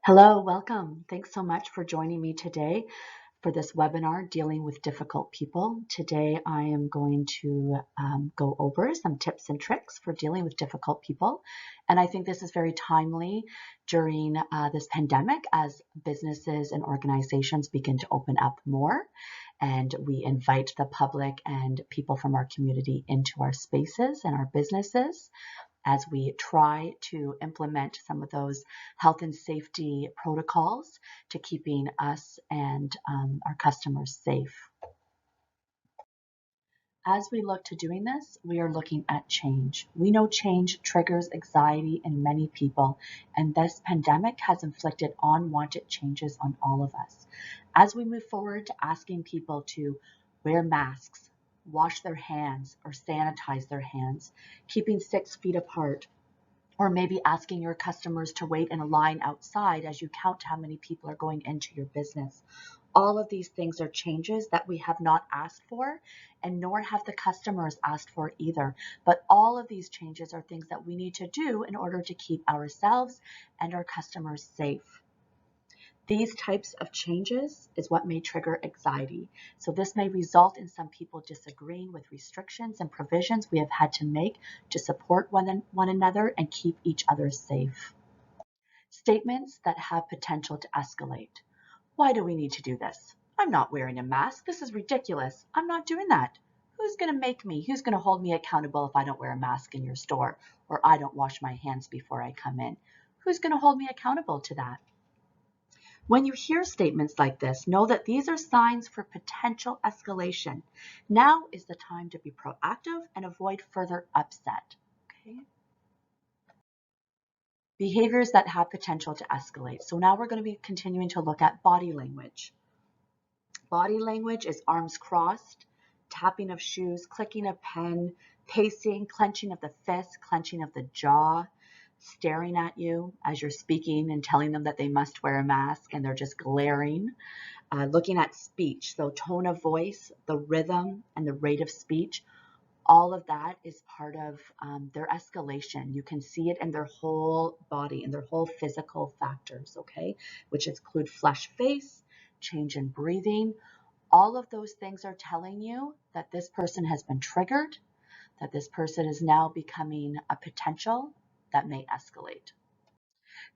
Hello, welcome. Thanks so much for joining me today for this webinar, Dealing with Difficult People. Today I am going to go over some tips and tricks for dealing with difficult people. And I think this is very timely during this pandemic as businesses and organizations begin to open up more. And we invite the public and people from our community into our spaces and our businesses as we try to implement some of those health and safety protocols to keeping us and our customers safe. As we look to doing this, we are looking at change. We know change triggers anxiety in many people, and this pandemic has inflicted unwanted changes on all of us. As we move forward to asking people to wear masks, wash their hands, or sanitize their hands, keeping 6 feet apart, or maybe asking your customers to wait in a line outside as you count how many people are going into your business. All of these things are changes that we have not asked for, and nor have the customers asked for either. But all of these changes are things that we need to do in order to keep ourselves and our customers safe. These types of changes is what may trigger anxiety. So this may result in some people disagreeing with restrictions and provisions we have had to make to support one another and keep each other safe. Statements that have potential to escalate. Why do we need to do this? I'm not wearing a mask. This is ridiculous. I'm not doing that. Who's going to make me? Who's going to hold me accountable if I don't wear a mask in your store or I don't wash my hands before I come in? Who's going to hold me accountable to that? When you hear statements like this, know that these are signs for potential escalation. Now is the time to be proactive and avoid further upset. Okay? Behaviors that have potential to escalate. So now we're going to be continuing to look at body language. Body language is arms crossed, tapping of shoes, clicking of pen, pacing, clenching of the fist, clenching of the jaw, staring at you as you're speaking and telling them that they must wear a mask and they're just glaring. Looking at speech, so tone of voice, the rhythm, and the rate of speech. All of that is part of their escalation. You can see it in their whole body, in their whole physical factors, okay? Which include flushed face, change in breathing. All of those things are telling you that this person has been triggered, that this person is now becoming a potential that may escalate.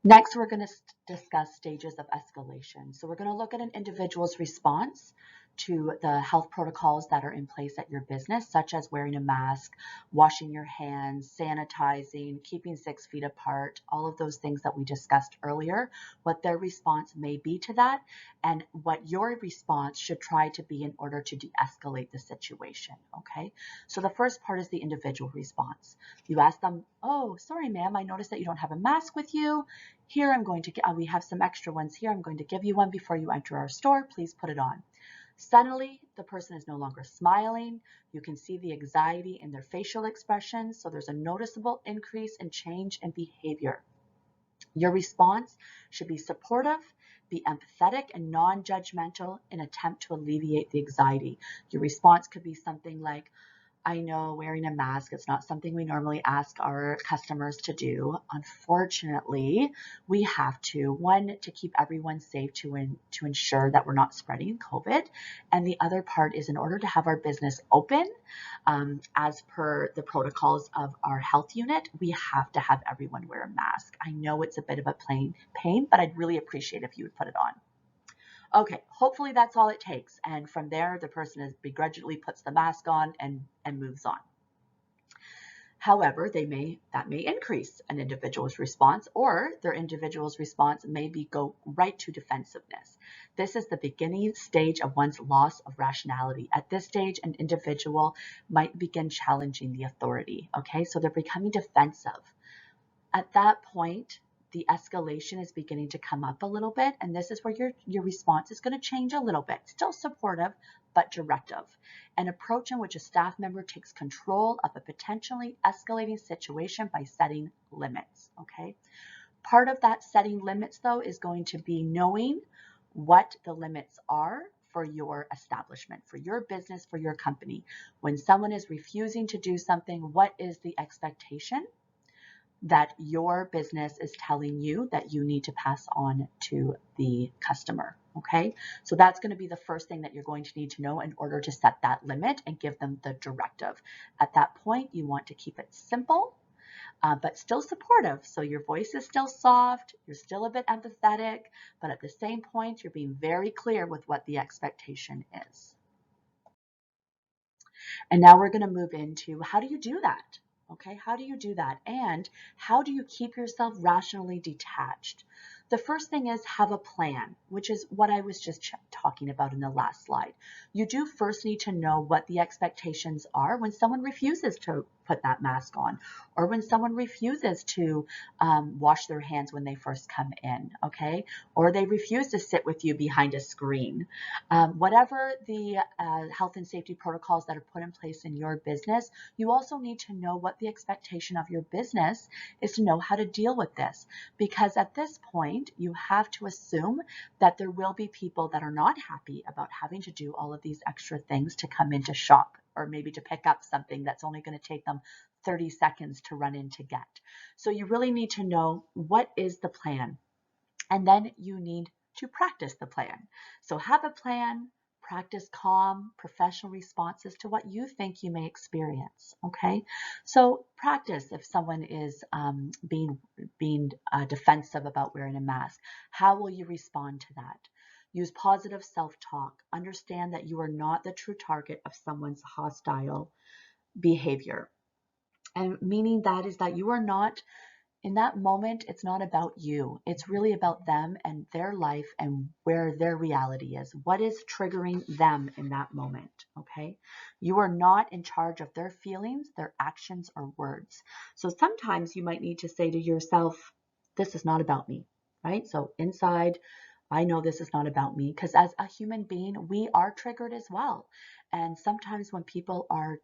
Next, we're going to discuss stages of escalation. So we're going to look at an individual's response to the health protocols that are in place at your business, such as wearing a mask, washing your hands, sanitizing, keeping 6 feet apart, all of those things that we discussed earlier, what their response may be to that, and what your response should try to be in order to de-escalate the situation, okay? So the first part is the individual response. You ask them, oh, sorry, ma'am, I noticed that you don't have a mask with you. Here, I'm going to get, we have some extra ones here. I'm going to give you one before you enter our store. Please put it on. Suddenly, the person is no longer smiling. You can see the anxiety in their facial expressions. So there's a noticeable increase in change in behavior. Your response should be supportive, be empathetic and non-judgmental in an attempt to alleviate the anxiety. Your response could be something like, I know wearing a mask is not something we normally ask our customers to do. Unfortunately, we have to, one, to keep everyone safe to ensure that we're not spreading COVID. And the other part is in order to have our business open, as per the protocols of our health unit, we have to have everyone wear a mask. I know it's a bit of a pain, but I'd really appreciate if you would put it on. Okay, hopefully that's all it takes. And from there, the person begrudgingly puts the mask on and moves on. However, that may increase an individual's response, or their individual's response may go right to defensiveness. This is the beginning stage of one's loss of rationality. At this stage, an individual might begin challenging the authority. Okay, so they're becoming defensive. At that point, the escalation is beginning to come up a little bit, and this is where your response is going to change a little bit. Still supportive, but directive. An approach in which a staff member takes control of a potentially escalating situation by setting limits, okay? Part of that setting limits, though, is going to be knowing what the limits are for your establishment, for your business, for your company. When someone is refusing to do something, what is the expectation? that your business is telling you that you need to pass on to the customer. Okay, so that's going to be the first thing that you're going to need to know in order to set that limit and give them the directive. At that point, you want to keep it simple, but still supportive. So your voice is still soft, you're still a bit empathetic, but at the same point, you're being very clear with what the expectation is. And now we're going to move into how do you do that? Okay, how do you do that? And how do you keep yourself rationally detached? The first thing is have a plan, which is what I was just talking about in the last slide. You do first need to know what the expectations are when someone refuses to put that mask on, or when someone refuses to wash their hands when they first come in, okay? Or they refuse to sit with you behind a screen. Whatever the health and safety protocols that are put in place in your business, you also need to know what the expectation of your business is to know how to deal with this. Because at this point, you have to assume that there will be people that are not happy about having to do all of these extra things to come in to shop, or maybe to pick up something that's only going to take them 30 seconds to run in to get. So you really need to know what is the plan, and then you need to practice the plan. So have a plan, practice calm, professional responses to what you think you may experience. Okay, so practice if someone is being defensive about wearing a mask. How will you respond to that? Use positive self-talk. Understand that you are not the true target of someone's hostile behavior. And meaning that is that you are not, in that moment, it's not about you. It's really about them and their life and where their reality is. What is triggering them in that moment, okay? You are not in charge of their feelings, their actions, or words. So sometimes you might need to say to yourself, this is not about me, right? So inside, I know this is not about me, because as a human being, we are triggered as well. And sometimes when people are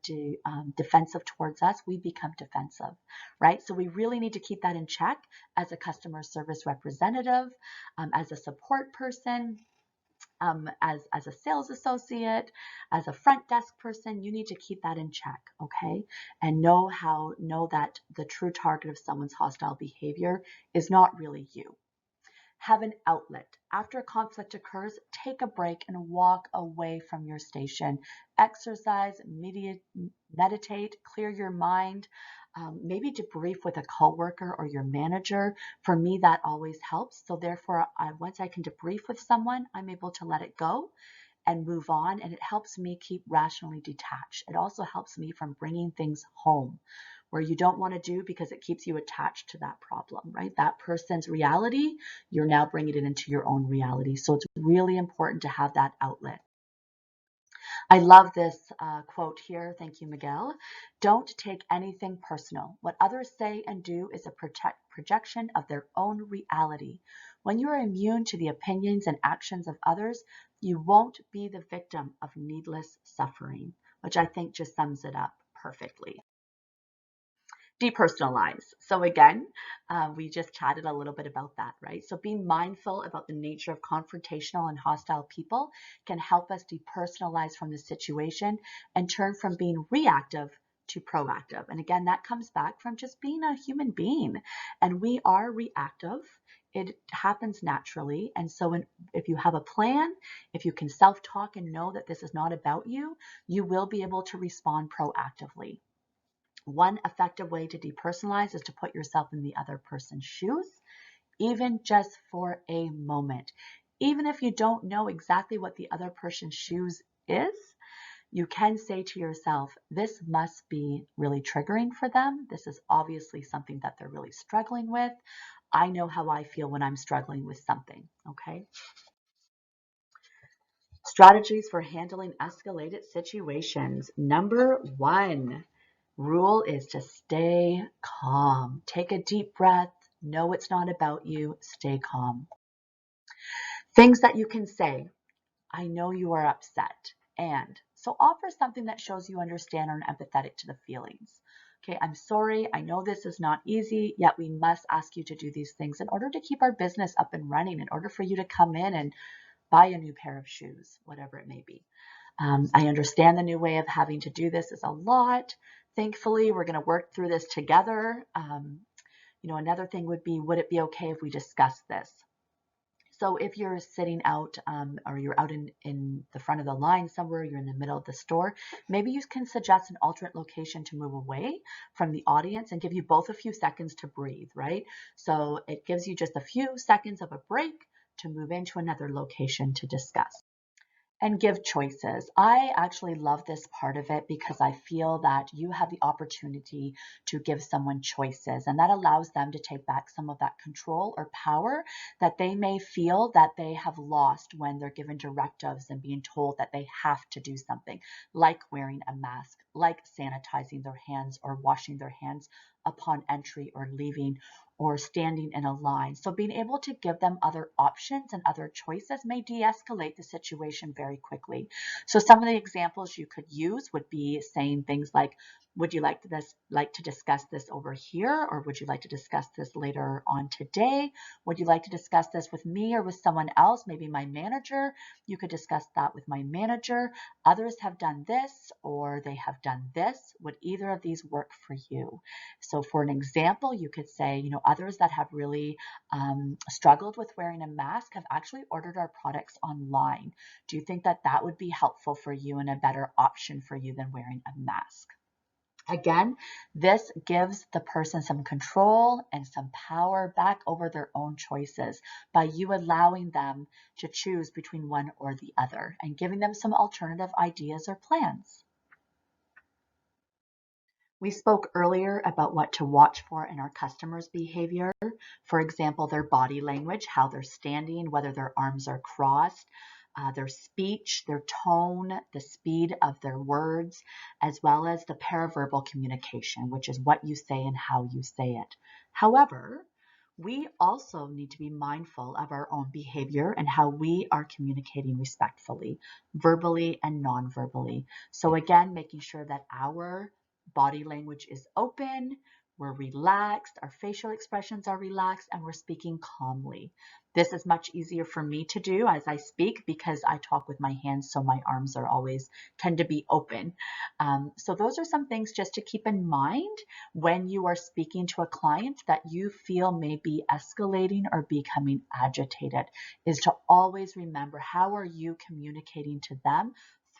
defensive towards us, we become defensive, right? So we really need to keep that in check as a customer service representative, as a support person, as a sales associate, as a front desk person. You need to keep that in check, okay? And know that the true target of someone's hostile behavior is not really you. Have an outlet. After a conflict occurs, take a break and walk away from your station. Exercise, meditate, clear your mind, maybe debrief with a coworker or your manager. For me, that always helps. So therefore, once I can debrief with someone, I'm able to let it go and move on, and it helps me keep rationally detached. It also helps me from bringing things home where you don't want to do, because it keeps you attached to that problem, right? That person's reality, you're now bringing it into your own reality. So it's really important to have that outlet. I love this quote here. Thank you, Miguel. Don't take anything personal. What others say and do is a projection of their own reality. When you are immune to the opinions and actions of others, you won't be the victim of needless suffering, which I think just sums it up perfectly. Depersonalize. So again, we just chatted a little bit about that, right? So being mindful about the nature of confrontational and hostile people can help us depersonalize from the situation and turn from being reactive to proactive. And again, that comes back from just being a human being. And we are reactive. It happens naturally. And so if you have a plan, if you can self-talk and know that this is not about you, you will be able to respond proactively. One effective way to depersonalize is to put yourself in the other person's shoes, even just for a moment. Even if you don't know exactly what the other person's shoes is, you can say to yourself, this must be really triggering for them. This is obviously something that they're really struggling with. I know how I feel when I'm struggling with something, okay? Strategies for handling escalated situations. Number one rule is to stay calm. Take a deep breath. Know it's not about you. Stay calm. Things that you can say. I know you are upset. And so offer something that shows you understand and are empathetic to the feelings. Okay, I'm sorry. I know this is not easy, yet we must ask you to do these things in order to keep our business up and running, in order for you to come in and buy a new pair of shoes, whatever it may be. I understand the new way of having to do this is a lot. Thankfully, we're going to work through this together. Another thing would be, would it be okay if we discuss this? So if you're sitting out or you're out in the front of the line somewhere, you're in the middle of the store, maybe you can suggest an alternate location to move away from the audience and give you both a few seconds to breathe, right? So it gives you just a few seconds of a break to move into another location to discuss. And give choices. I actually love this part of it because I feel that you have the opportunity to give someone choices, and that allows them to take back some of that control or power that they may feel that they have lost when they're given directives and being told that they have to do something, like wearing a mask, like sanitizing their hands or washing their hands upon entry or leaving, or standing in a line. So being able to give them other options and other choices may de-escalate the situation very quickly. So some of the examples you could use would be saying things like, would you like to discuss this over here, or would you like to discuss this later on today? Would you like to discuss this with me or with someone else, maybe my manager? You could discuss that with my manager. Others have done this, or they have done this. Would either of these work for you? So for an example, you could say, others that have really struggled with wearing a mask have actually ordered our products online. Do you think that that would be helpful for you and a better option for you than wearing a mask? Again, this gives the person some control and some power back over their own choices by you allowing them to choose between one or the other and giving them some alternative ideas or plans. We spoke earlier about what to watch for in our customers' behavior. For example, their body language, how they're standing, whether their arms are crossed, their speech, their tone, the speed of their words, as well as the paraverbal communication, which is what you say and how you say it. However, we also need to be mindful of our own behavior and how we are communicating respectfully, verbally and non-verbally. So again, making sure that our body language is open, we're relaxed, our facial expressions are relaxed, and we're speaking calmly. This is much easier for me to do as I speak because I talk with my hands, so my arms are always tend to be open. So those are some things just to keep in mind when you are speaking to a client that you feel may be escalating or becoming agitated, is to always remember, how are you communicating to them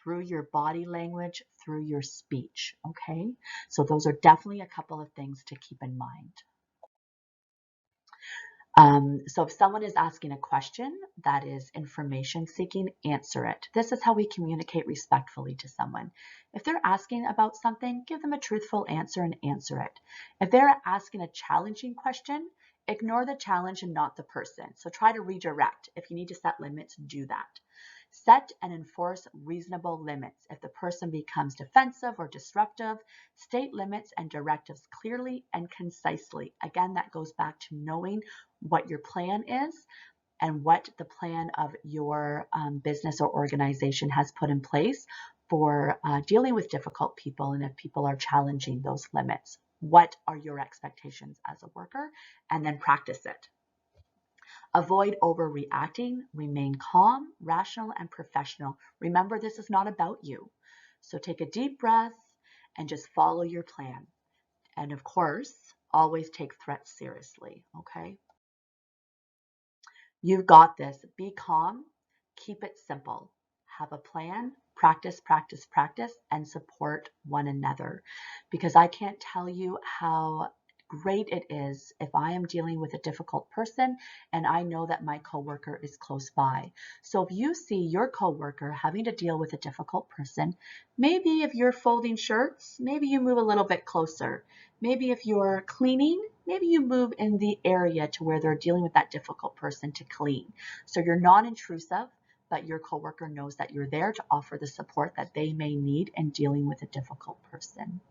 through your body language, through your speech, okay? So those are definitely a couple of things to keep in mind. So if someone is asking a question that is information seeking, answer it. This is how we communicate respectfully to someone. If they're asking about something, give them a truthful answer and answer it. If they're asking a challenging question, ignore the challenge and not the person. So try to redirect. If you need to set limits, do that. Set and enforce reasonable limits. If the person becomes defensive or disruptive, state limits and directives clearly and concisely. Again, that goes back to knowing what your plan is and what the plan of your business or organization has put in place for dealing with difficult people, and if people are challenging those limits. What are your expectations as a worker? And then practice it. Avoid overreacting, remain calm, rational, and professional. Remember, this is not about you. So take a deep breath and just follow your plan. And of course, always take threats seriously, okay? You've got this. Be calm, keep it simple. Have a plan, practice, practice, practice, and support one another. Because I can't tell you how great it is if I am dealing with a difficult person and I know that my coworker is close by. So if you see your coworker having to deal with a difficult person, maybe if you're folding shirts, maybe you move a little bit closer. Maybe if you're cleaning, maybe you move in the area to where they're dealing with that difficult person to clean. So you're non-intrusive, but your coworker knows that you're there to offer the support that they may need in dealing with a difficult person.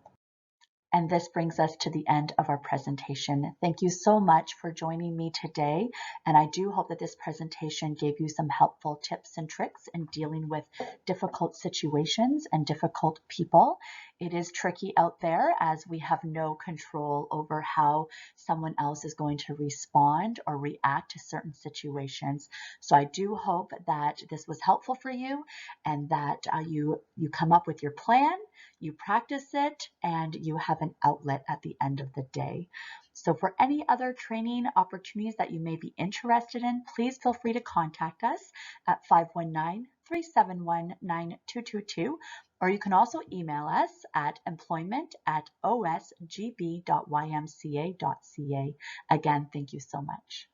And this brings us to the end of our presentation. Thank you so much for joining me today. And I do hope that this presentation gave you some helpful tips and tricks in dealing with difficult situations and difficult people. It is tricky out there as we have no control over how someone else is going to respond or react to certain situations. So I do hope that this was helpful for you and that you come up with your plan, you practice it, and you have an outlet at the end of the day. So for any other training opportunities that you may be interested in, please feel free to contact us at 519-371-9222, or you can also email us at employment@osgb.ymca.ca. Again, thank you so much.